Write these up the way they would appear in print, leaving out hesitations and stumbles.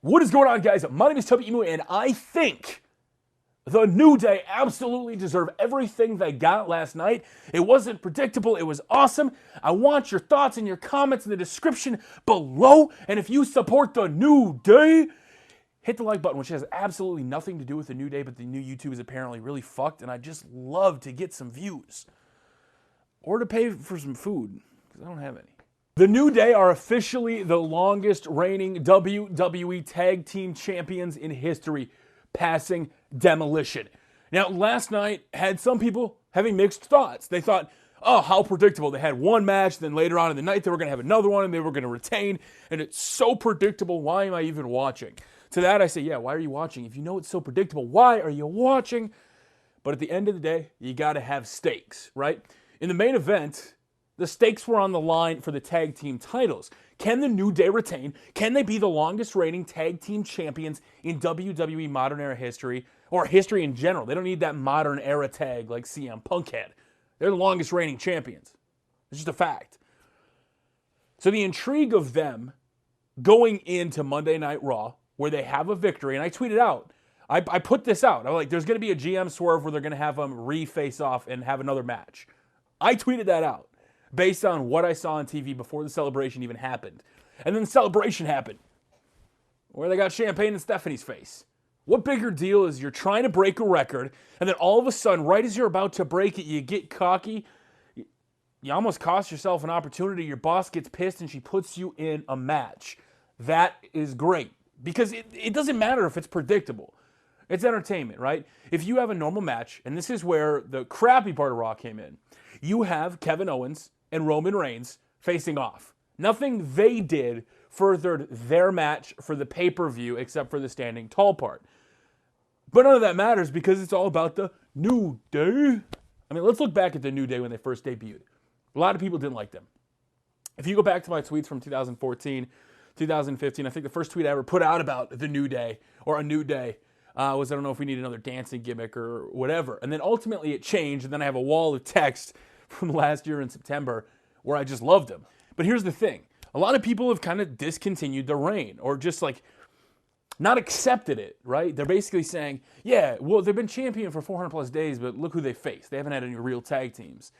What is going on, guys? My name is SAYYYY, and I think the New Day absolutely deserve everything they got last night. It wasn't predictable. It was awesome. I want your thoughts and your comments in the description below. And if you support the New Day, hit the like button, which has absolutely nothing to do with the New Day, but the new YouTube is apparently really fucked, and I just love to get some views. Or to pay for some food, because I don't have any. The New Day are officially the longest reigning WWE Tag Team Champions in history, passing Demolition. Now, last night had some people having mixed thoughts. They thought, oh, how predictable. They had one match, then later on in the night they were going to have another one, and they were going to retain, and it's so predictable, why am I even watching? To that I say, yeah, why are you watching? If you know it's so predictable, why are you watching? But at the end of the day, you got to have stakes, right? In the main event, the stakes were on the line for the tag team titles. Can the New Day retain? Can they be the longest reigning tag team champions in WWE modern era history, or history in general? They don't need that modern era tag like CM Punk had. They're the longest reigning champions. It's just a fact. So the intrigue of them going into Monday Night Raw, where they have a victory, and I tweeted out, I put this out. I'm like, there's going to be a GM swerve where they're going to have them re-face off and have another match. I tweeted that out based on what I saw on TV before the celebration even happened. And then the celebration happened, where they got champagne in Stephanie's face. What bigger deal is you're trying to break a record, and then all of a sudden, right as you're about to break it, you get cocky, you almost cost yourself an opportunity, your boss gets pissed, and she puts you in a match. That is great, because it doesn't matter if it's predictable. It's entertainment, right? If you have a normal match, and this is where the crappy part of Raw came in, you have Kevin Owens and Roman Reigns facing off. Nothing they did furthered their match for the pay-per-view except for the standing tall part. But none of that matters because it's all about the New Day. I mean, let's look back at the New Day when they first debuted. A lot of people didn't like them. If you go back to my tweets from 2014, 2015, I think the first tweet I ever put out about the New Day, or a New Day, was I don't know if we need another dancing gimmick or whatever. And then ultimately it changed, and then I have a wall of text from last year in September where I just loved them. But here's the thing. A lot of people have kind of discontinued the reign, or just like not accepted it, right? They're basically saying, yeah, well, they've been champion for 400 plus days, but look who they faced. They haven't had any real tag teams.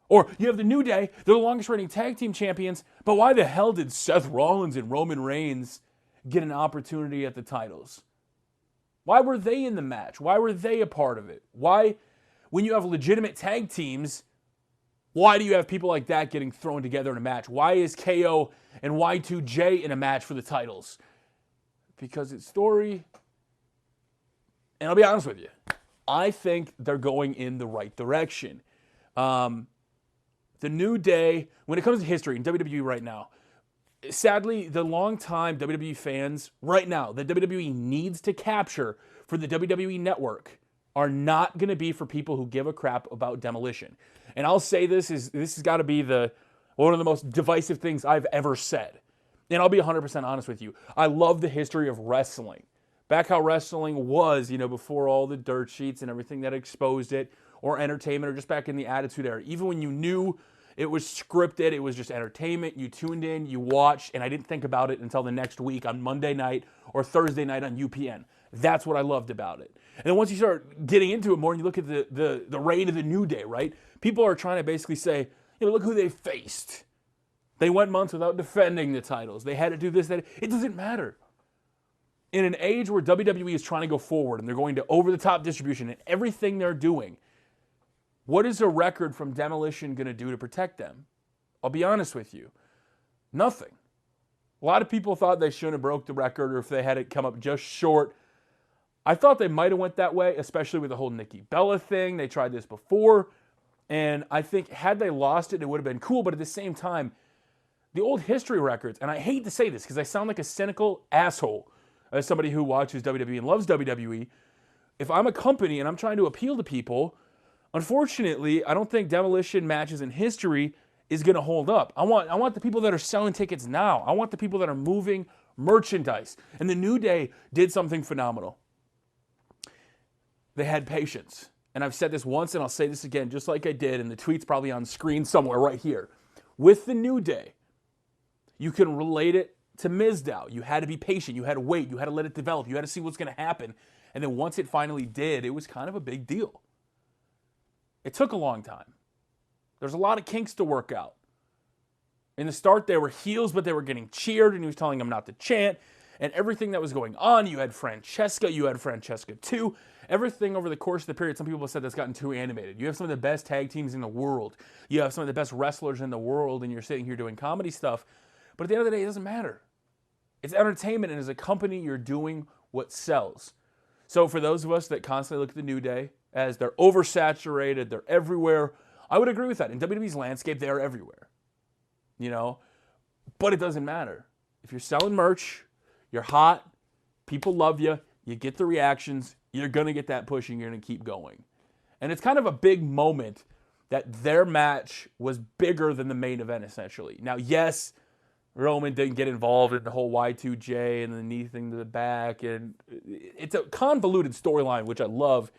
Or you have the New Day, they're the longest reigning tag team champions, but why the hell did Seth Rollins and Roman Reigns get an opportunity at the titles? Why were they in the match? Why were they a part of it? Why, when you have legitimate tag teams, why do you have people like that getting thrown together in a match? Why is KO and Y2J in a match for the titles? Because it's story. And I'll be honest with you, I think they're going in the right direction. The New Day, when it comes to history in WWE right now, sadly, the longtime WWE fans right now that WWE needs to capture for the WWE network are not going to be for people who give a crap about Demolition. And I'll say this has got to be one of the most divisive things I've ever said. And I'll be 100% honest with you. I love the history of wrestling. Back how wrestling was, before all the dirt sheets and everything that exposed it, or entertainment, or just back in the Attitude Era. Even when you knew it was scripted, it was just entertainment, you tuned in, you watched, and I didn't think about it until the next week on Monday night or Thursday night on UPN. That's what I loved about it. And then once you start getting into it more and you look at the reign of the New Day, right? People are trying to basically say, look who they faced. They went months without defending the titles. They had to do this, that. It doesn't matter. In an age where WWE is trying to go forward and they're going to over-the-top distribution and everything they're doing, what is a record from Demolition going to do to protect them? I'll be honest with you. Nothing. A lot of people thought they shouldn't have broke the record, or if they had it come up just short. I thought they might have went that way, especially with the whole Nikki Bella thing. They tried this before, and I think had they lost it, it would have been cool. But at the same time, the old history records, and I hate to say this because I sound like a cynical asshole as somebody who watches WWE and loves WWE. If I'm a company and I'm trying to appeal to people, unfortunately, I don't think Demolition matches in history is going to hold up. I want the people that are selling tickets now. I want the people that are moving merchandise. And the New Day did something phenomenal. They had patience. And I've said this once and I'll say this again, just like I did, and the tweet's probably on screen somewhere right here. With the New Day, you can relate it to Mizdow. You had to be patient. You had to wait. You had to let it develop. You had to see what's going to happen. And then once it finally did, it was kind of a big deal. It took a long time. There's a lot of kinks to work out. In the start, they were heels, but they were getting cheered, and he was telling them not to chant. And everything that was going on, you had Francesca 2. Everything over the course of the period, some people have said that's gotten too animated. You have some of the best tag teams in the world. You have some of the best wrestlers in the world, and you're sitting here doing comedy stuff. But at the end of the day, it doesn't matter. It's entertainment, and as a company, you're doing what sells. So for those of us that constantly look at the New Day as they're oversaturated, they're everywhere, I would agree with that. In WWE's landscape, they are everywhere. You know? But it doesn't matter. If you're selling merch, you're hot, people love you, you get the reactions, you're going to get that push and you're going to keep going. And it's kind of a big moment that their match was bigger than the main event, essentially. Now, yes, Roman didn't get involved in the whole Y2J and the knee thing to the back. And it's a convoluted storyline, which I love,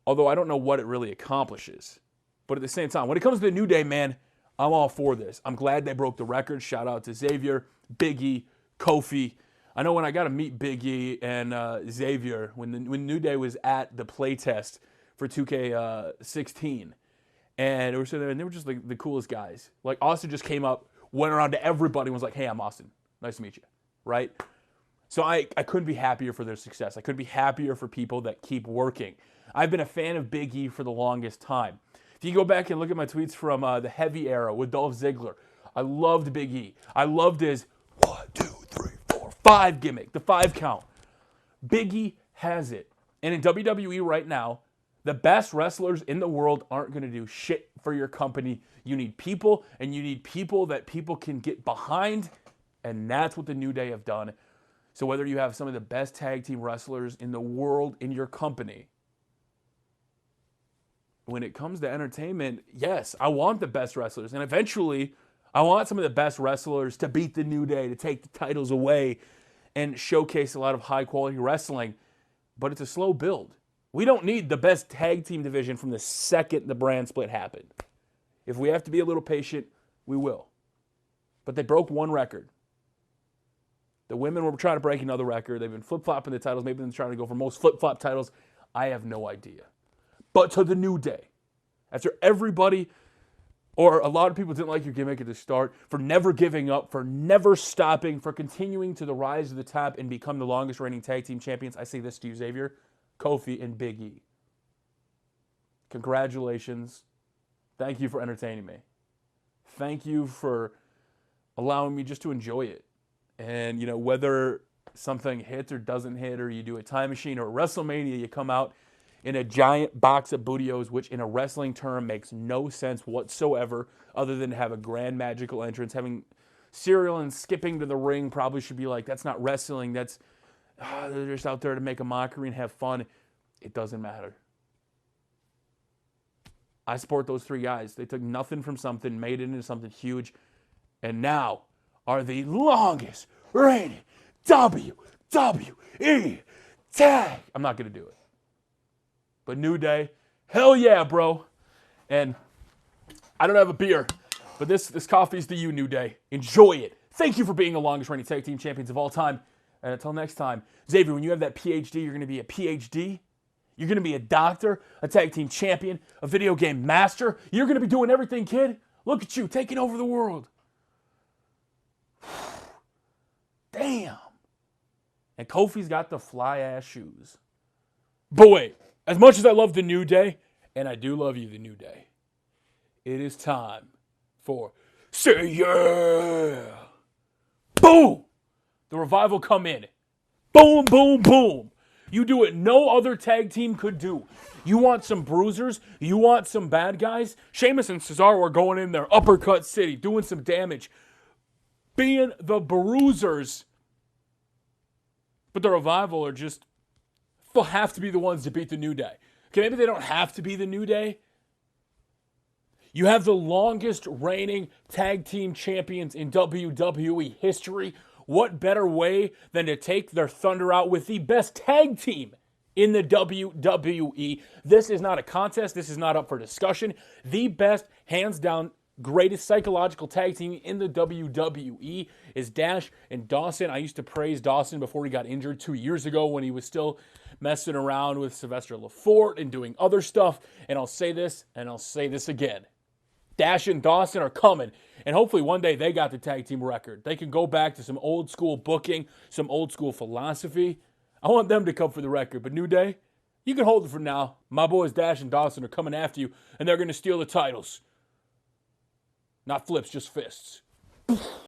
although I don't know what it really accomplishes. But at the same time, when it comes to the New Day, man, I'm all for this. I'm glad they broke the record. Shout out to Xavier, Big E, Kofi. I know when I got to meet Big E and Xavier, when New Day was at the playtest for 2K16, and they were sitting there, and they were just like the coolest guys. Like Austin just came up, went around to everybody, and was like, "Hey, I'm Austin. Nice to meet you." Right? So I couldn't be happier for their success. I couldn't be happier for people that keep working. I've been a fan of Big E for the longest time. If you go back and look at my tweets from the Heavy era with Dolph Ziggler, I loved Big E. I loved his 1, 2, 3, 4, 5 gimmick, the 5 count. Big E has it. And in WWE right now, the best wrestlers in the world aren't going to do shit for your company. You need people, and you need people that people can get behind, and that's what the New Day have done. So whether you have some of the best tag team wrestlers in the world in your company, when it comes to entertainment, yes, I want the best wrestlers. And eventually, I want some of the best wrestlers to beat the New Day, to take the titles away and showcase a lot of high-quality wrestling. But it's a slow build. We don't need the best tag team division from the second the brand split happened. If we have to be a little patient, we will. But they broke one record. The women were trying to break another record. They've been flip-flopping the titles. Maybe they're trying to go for most flip-flop titles. I have no idea. But to the New Day, after everybody, or a lot of people didn't like your gimmick at the start, for never giving up, for never stopping, for continuing to the rise to the top and become the longest reigning tag team champions, I say this to you, Xavier, Kofi, and Big E. Congratulations. Thank you for entertaining me. Thank you for allowing me just to enjoy it. And, you know, whether something hits or doesn't hit, or you do a time machine or a WrestleMania, you come out in a giant box of Bootios, which in a wrestling term makes no sense whatsoever, other than to have a grand magical entrance. Having cereal and skipping to the ring probably should be like, that's not wrestling. That's, they're just out there to make a mockery and have fun. It doesn't matter. I support those 3 guys. They took nothing from something, made it into something huge, and now are the longest reigning WWE tag. I'm not going to do it. But New Day, hell yeah, bro. And I don't have a beer, but this coffee's to you, New Day. Enjoy it. Thank you for being the longest reigning tag team champions of all time. And until next time, Xavier, when you have that PhD, you're going to be a PhD. You're going to be a doctor, a tag team champion, a video game master. You're going to be doing everything, kid. Look at you, taking over the world. Damn. And Kofi's got the fly-ass shoes. But wait. As much as I love the New Day, and I do love you, the New Day, it is time for Say Yeah! Boom! The Revival come in. Boom, boom, boom. You do what no other tag team could do. You want some bruisers? You want some bad guys? Sheamus and Cesaro are going in there, Uppercut City, doing some damage, being the bruisers. But the Revival are just have to be the ones to beat the New Day. Okay, maybe they don't have to be the New Day. You have the longest reigning tag team champions in WWE history. What better way than to take their thunder out with the best tag team in the WWE? This is not a contest. This is not up for discussion. The best, hands down, greatest psychological tag team in the WWE is Dash and Dawson. I used to praise Dawson before he got injured 2 years ago when he was still messing around with Sylvester LaForte and doing other stuff. And I'll say this, and I'll say this again. Dash and Dawson are coming, and hopefully one day they got the tag team record. They can go back to some old school booking, some old school philosophy. I want them to come for the record, but New Day, you can hold it for now. My boys Dash and Dawson are coming after you, and they're going to steal the titles. Not flips, just fists.